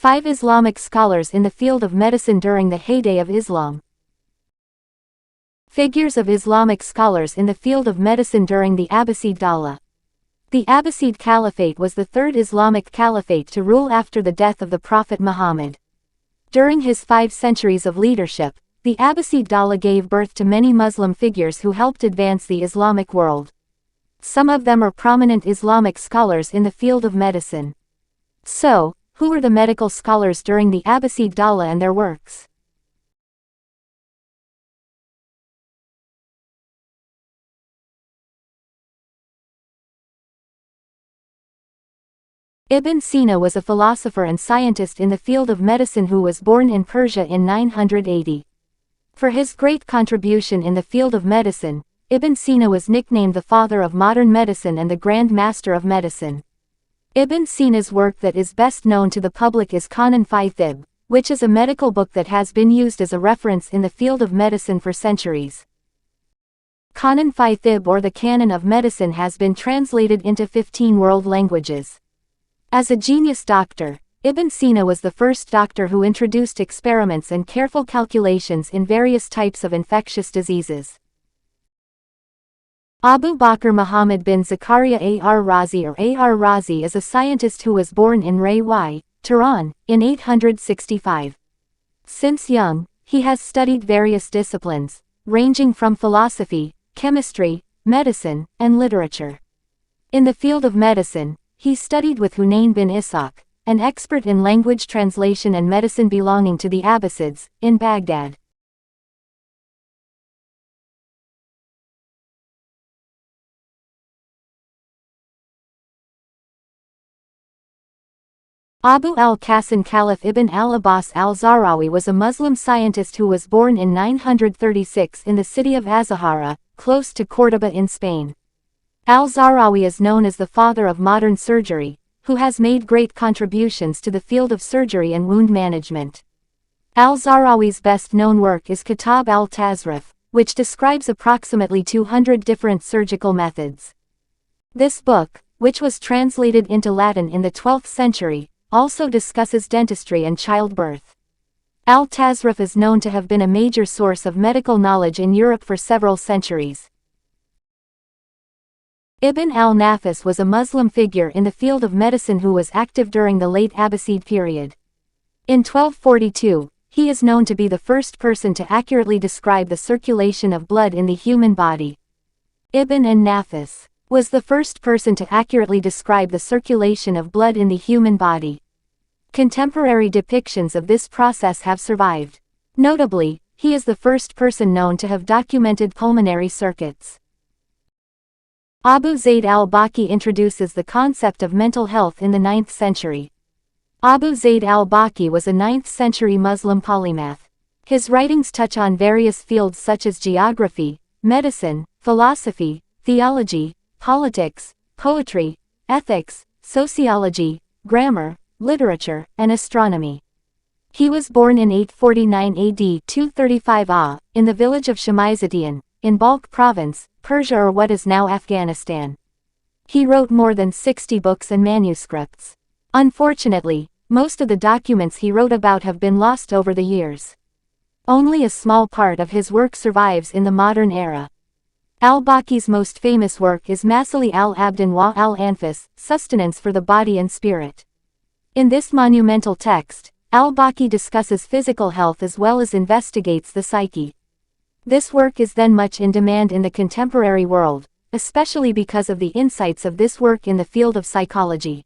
5 Islamic scholars in the field of medicine during the heyday of Islam. Figures of Islamic scholars in the field of medicine during the Abbasid Dawla. The Abbasid Caliphate was the third Islamic caliphate to rule after the death of the Prophet Muhammad. During his 5 centuries of leadership, the Abbasid Dawla gave birth to many Muslim figures who helped advance the Islamic world. Some of them are prominent Islamic scholars in the field of medicine. So, who were the medical scholars during the Abbasid Dawla and their works? Ibn Sina was a philosopher and scientist in the field of medicine who was born in Persia in 980. For his great contribution in the field of medicine, Ibn Sina was nicknamed the father of modern medicine and the Grand Master of medicine. Ibn Sina's work that is best known to the public is Qanan fi Thib, which is a medical book that has been used as a reference in the field of medicine for centuries. Qanan fi Thib, or the Canon of Medicine, has been translated into 15 world languages. As a genius doctor, Ibn Sina was the first doctor who introduced experiments and careful calculations in various types of infectious diseases. Abu Bakr Muhammad bin Zakaria ar-Razi, or ar-Razi, is a scientist who was born in Ray, Tehran, in 865. Since young, he has studied various disciplines, ranging from philosophy, chemistry, medicine, and literature. In the field of medicine, he studied with Hunayn bin Ishaq, an expert in language translation and medicine belonging to the Abbasids, in Baghdad. Abu al-Qasim Caliph ibn al-Abbas al-Zahrawi was a Muslim scientist who was born in 936 in the city of Azahara, close to Córdoba in Spain. Al-Zahrawi is known as the father of modern surgery, who has made great contributions to the field of surgery and wound management. Al-Zahrawi's best-known work is Kitab al-Tazrif, which describes approximately 200 different surgical methods. This book, which was translated into Latin in the 12th century, also discusses dentistry and childbirth. Al-Tazrif is known to have been a major source of medical knowledge in Europe for several centuries. Ibn al-Nafis was a Muslim figure in the field of medicine who was active during the late Abbasid period. In 1242, he is known to be the first person to accurately describe the circulation of blood in the human body. Ibn al-Nafis was the first person to accurately describe the circulation of blood in the human body. Contemporary depictions of this process have survived. Notably, he is the first person known to have documented pulmonary circuits. Abu Zayd al-Baqi introduces the concept of mental health in the 9th century. Abu Zayd al-Baqi was a 9th century Muslim polymath. His writings touch on various fields such as geography, medicine, philosophy, theology, politics, poetry, ethics, sociology, grammar, literature, and astronomy. He was born in 849 AD 235 AH, in the village of Shamizadian, in Balkh province, Persia, or what is now Afghanistan. He wrote more than 60 books and manuscripts. Unfortunately, most of the documents he wrote about have been lost over the years. Only a small part of his work survives in the modern era. Al-Baqi's most famous work is Masali al-Abdan wa al-Anfus, Sustenance for the Body and Spirit. In this monumental text, al-Baqi discusses physical health as well as investigates the psyche. This work is then much in demand in the contemporary world, especially because of the insights of this work in the field of psychology.